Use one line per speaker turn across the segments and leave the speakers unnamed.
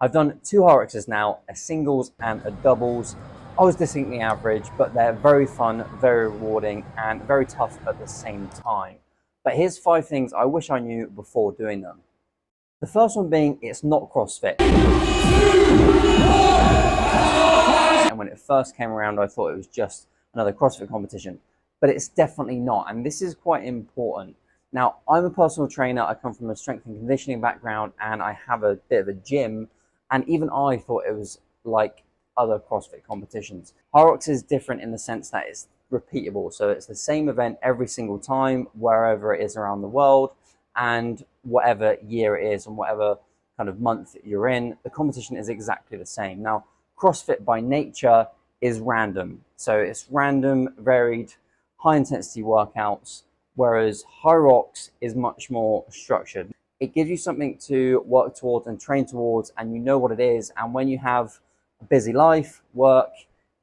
I've done two Hyroxes now, a singles and a doubles. I was distinctly average, but they're very fun, very rewarding, and very tough at the same time. But here's 5 things I wish I knew before doing them. The first one being, it's not CrossFit. And when it first came around, I thought it was just another CrossFit competition, but it's definitely not. And this is quite important. Now, I'm a personal trainer. I come from a strength and conditioning background, and I have a bit of a gym. And even I thought it was like other CrossFit competitions. Hyrox is different in the sense that it's repeatable. So it's the same event every single time, wherever it is around the world, and whatever year it is and whatever kind of month you're in, the competition is exactly the same. Now, CrossFit by nature is random. So it's random, varied, high intensity workouts, whereas Hyrox is much more structured. It gives you something to work towards and train towards, and you know what it is. And when you have a busy life, work,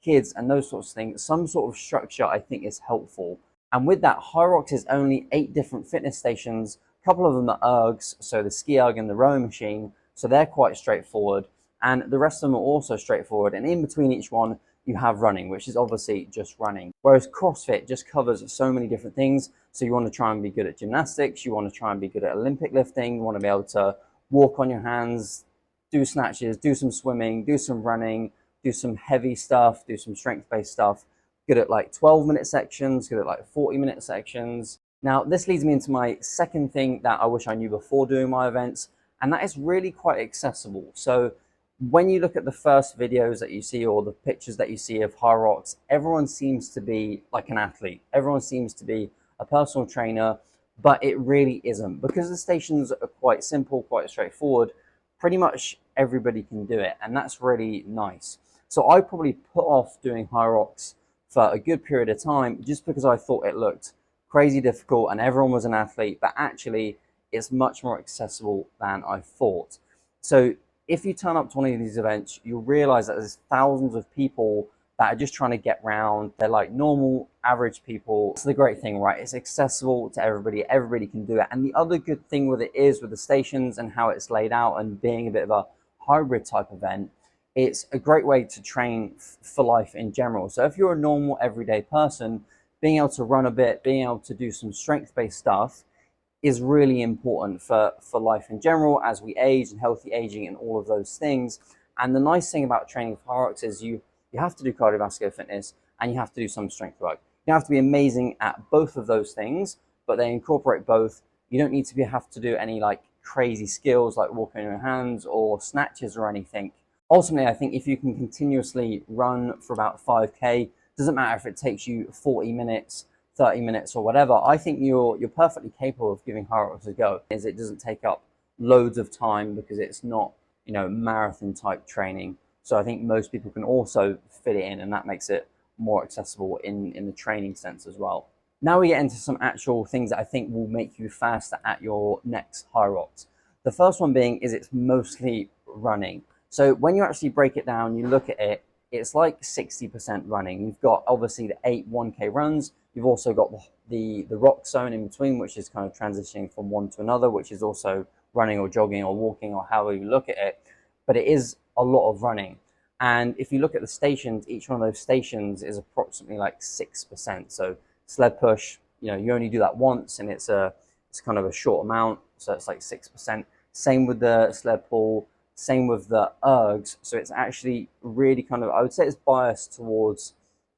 kids, and those sorts of things, some sort of structure I think is helpful. And with that, Hyrox is only 8 different fitness stations. A couple of them are ergs, so the ski erg and the rowing machine, so they're quite straightforward. And the rest of them are also straightforward. And in between each one, you have running, which is obviously just running. Whereas CrossFit just covers so many different things. So you want to try and be good at gymnastics, you want to try and be good at Olympic lifting, you want to be able to walk on your hands, do snatches, do some swimming, do some running, do some heavy stuff, do some strength-based stuff, good at like 12-minute sections, good at like 40-minute sections. Now, this leads me into my second thing that I wish I knew before doing my events, and that is really quite accessible. So when you look at the first videos that you see or the pictures that you see of Hyrox, everyone seems to be like an athlete. Everyone seems to be a personal trainer, but it really isn't. Because the stations are quite simple, quite straightforward, pretty much everybody can do it, and that's really nice. So I probably put off doing Hyrox for a good period of time just because I thought it looked crazy difficult and everyone was an athlete, but actually it's much more accessible than I thought. So if you turn up to one of these events, you'll realize that there's thousands of people that are just trying to get round. They're like normal, average people. It's the great thing, right? It's accessible to everybody. Everybody can do it. And the other good thing with it is with the stations and how it's laid out and being a bit of a hybrid type event, it's a great way to train for life in general. So if you're a normal, everyday person, being able to run a bit, being able to do some strength-based stuff is really important for life in general as we age and healthy aging and all of those things. And the nice thing about training for Hyrox is you have to do cardiovascular fitness and you have to do some strength work. You have to be amazing at both of those things, but they incorporate both. You don't need to have to do any like crazy skills like walking on your hands or snatches or anything. Ultimately, I think if you can continuously run for about 5K, doesn't matter if it takes you 40 minutes, 30 minutes or whatever, I think you're perfectly capable of giving Hyrox a go. It doesn't take up loads of time because it's not, marathon type training. So I think most people can also fit it in, and that makes it more accessible in the training sense as well. Now we get into some actual things that I think will make you faster at your next Hyrox. The first one being is it's mostly running. So when you actually break it down, you look at it, it's like 60% running. You've got obviously the 8 1K runs. You've also got the rock zone in between, which is kind of transitioning from one to another, which is also running or jogging or walking or however you look at it. But it is a lot of running. And if you look at the stations, each one of those stations is approximately like 6%. So sled push, you only do that once and it's kind of a short amount. So it's like 6%. Same with the sled pull. Same with the ergs. So it's actually really kind of, I would say it's biased towards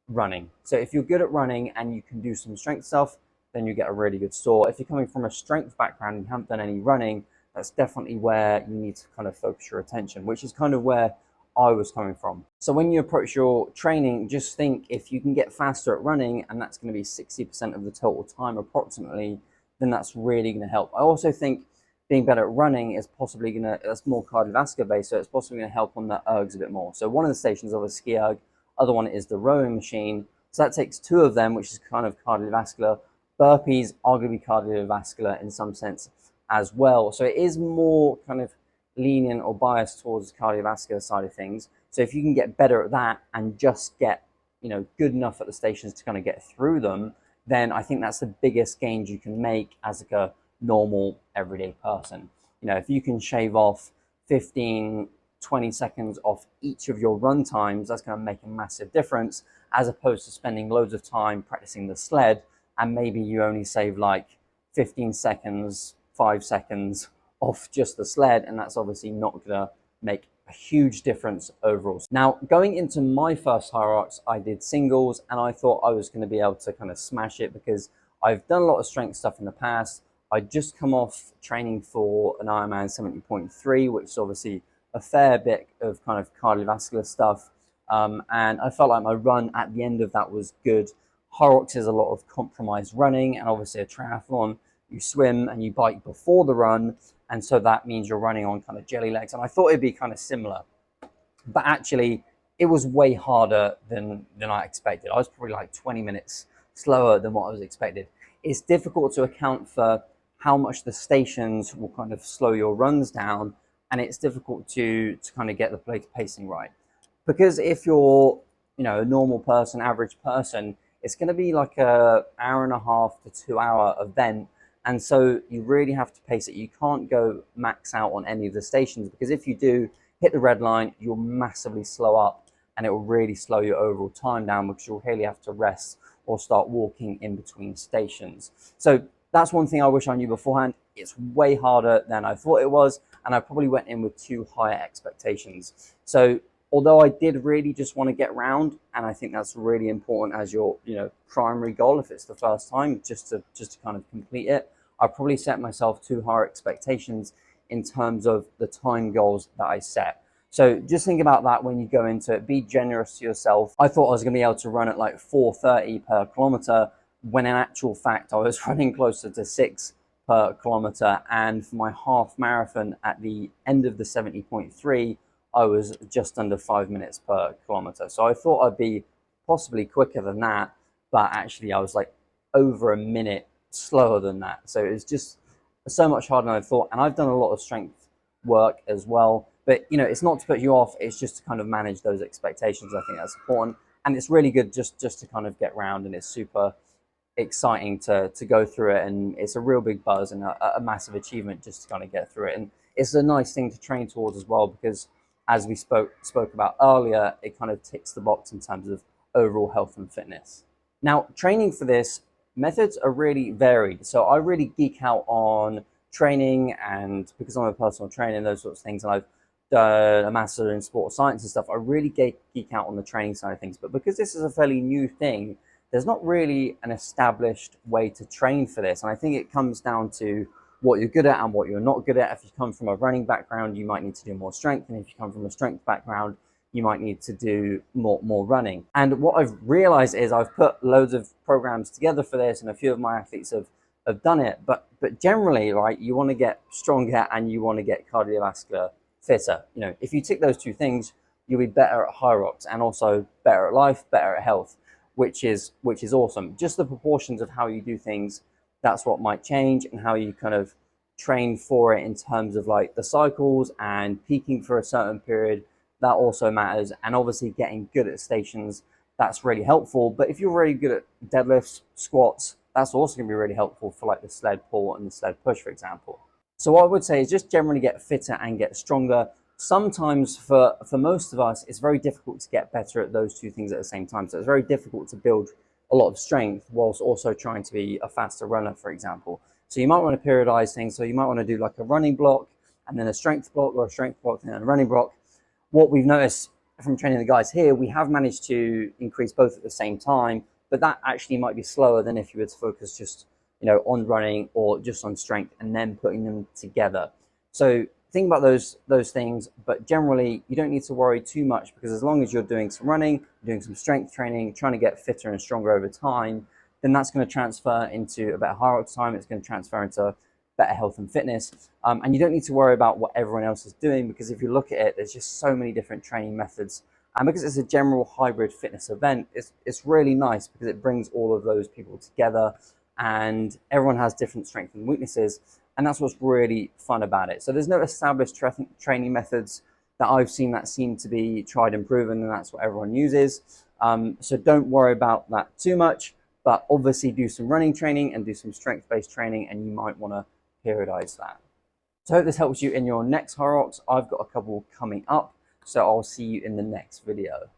running. So if you're good at running and you can do some strength stuff, then you get a really good score. If you're coming from a strength background and you haven't done any running, that's definitely where you need to kind of focus your attention, which is kind of where I was coming from. So when you approach your training, just think if you can get faster at running, and that's going to be 60% of the total time approximately, then that's really going to help. I also think being better at running is possibly going to, that's more cardiovascular based, so it's possibly going to help on the ergs a bit more. So one of the stations of a ski erg, other one is the rowing machine. So that takes 2 of them, which is kind of cardiovascular. Burpees are going to be cardiovascular in some sense as well. So it is more kind of lenient or biased towards the cardiovascular side of things. So if you can get better at that and just get, good enough at the stations to kind of get through them, then I think that's the biggest gains you can make as like a normal everyday person. If you can shave off 15 20 seconds off each of your run times, that's going to make a massive difference, as opposed to spending loads of time practicing the sled and maybe you only save like 15 seconds, 5 seconds off just the sled, and that's obviously not going to make a huge difference overall. Now, going into my first Hyrox, I did singles, and I thought I was going to be able to kind of smash it because I've done a lot of strength stuff in the past. I'd just come off training for an Ironman 70.3, which is obviously a fair bit of kind of cardiovascular stuff. And I felt like my run at the end of that was good. Hyrox is a lot of compromised running, and obviously a triathlon, you swim and you bike before the run, and so that means you're running on kind of jelly legs. And I thought it'd be kind of similar, but actually it was way harder than I expected. I was probably like 20 minutes slower than what I was expected. It's difficult to account for how much the stations will kind of slow your runs down, and it's difficult to kind of get the pacing right. Because if you're, a normal person, average person, it's going to be like a hour and a half to 2 hour event. And so you really have to pace it. You can't go max out on any of the stations, because if you do hit the red line, you'll massively slow up, and it will really slow your overall time down because you'll really have to rest or start walking in between stations. So that's one thing I wish I knew beforehand. It's way harder than I thought it was, and I probably went in with too high expectations. So although I did really just want to get round, and I think that's really important as your primary goal if it's the first time, just to kind of complete it, I probably set myself too high expectations in terms of the time goals that I set. So just think about that when you go into it. Be generous to yourself. I thought I was going to be able to run at like 4:30 per kilometer, when in actual fact I was running closer to 6 per kilometer. And for my half marathon at the end of the 70.3, I was just under 5 minutes per kilometer. So I thought I'd be possibly quicker than that, but actually I was like over a minute slower than that. So it was just so much harder than I thought. And I've done a lot of strength work as well, but it's not to put you off, it's just to kind of manage those expectations. I think that's important. And it's really good just to kind of get round, and it's super exciting to go through it, and it's a real big buzz and a massive achievement just to kind of get through it. And it's a nice thing to train towards as well, because as we spoke about earlier, it kind of ticks the box in terms of overall health and fitness. Now, training for this, methods are really varied. So I really geek out on training, and because I'm a personal trainer and those sorts of things, and I've done a master in sports science and stuff, I really geek out on the training side of things. But because this is a fairly new thing, there's not really an established way to train for this. And I think it comes down to what you're good at and what you're not good at. If you come from a running background, you might need to do more strength. And if you come from a strength background, you might need to do more running. And what I've realized is I've put loads of programs together for this, and a few of my athletes have done it. But generally, right, you want to get stronger and you want to get cardiovascular fitter. If you tick those two things, you'll be better at Hyrox and also better at life, better at health, which is awesome. Just the proportions of how you do things, that's what might change, and how you kind of train for it in terms of like the cycles and peaking for a certain period, that also matters. And obviously getting good at stations, that's really helpful. But if you're really good at deadlifts, squats, that's also going to be really helpful for like the sled pull and the sled push, for example. So what I would say is just generally get fitter and get stronger. Sometimes for most of us, it's very difficult to get better at those two things at the same time. So it's very difficult to build a lot of strength whilst also trying to be a faster runner, for example. So you might want to periodize things. So you might want to do like a running block and then a strength block, or a strength block and then a running block. What we've noticed from training the guys here, we have managed to increase both at the same time, but that actually might be slower than if you were to focus just on running or just on strength and then putting them together. So think about those things, but generally you don't need to worry too much, because as long as you're doing some running, doing some strength training, trying to get fitter and stronger over time, then that's going to transfer into a better Hyrox time. It's going to transfer into better health and fitness. And you don't need to worry about what everyone else is doing, because if you look at it, there's just so many different training methods. And because it's a general hybrid fitness event, it's really nice because it brings all of those people together, and everyone has different strengths and weaknesses. And that's what's really fun about it. So there's no established training methods that I've seen that seem to be tried and proven, and that's what everyone uses. So don't worry about that too much, but obviously do some running training and do some strength-based training, and you might want to periodize that. So I hope this helps you in your next Hyrox. I've got a couple coming up, so I'll see you in the next video.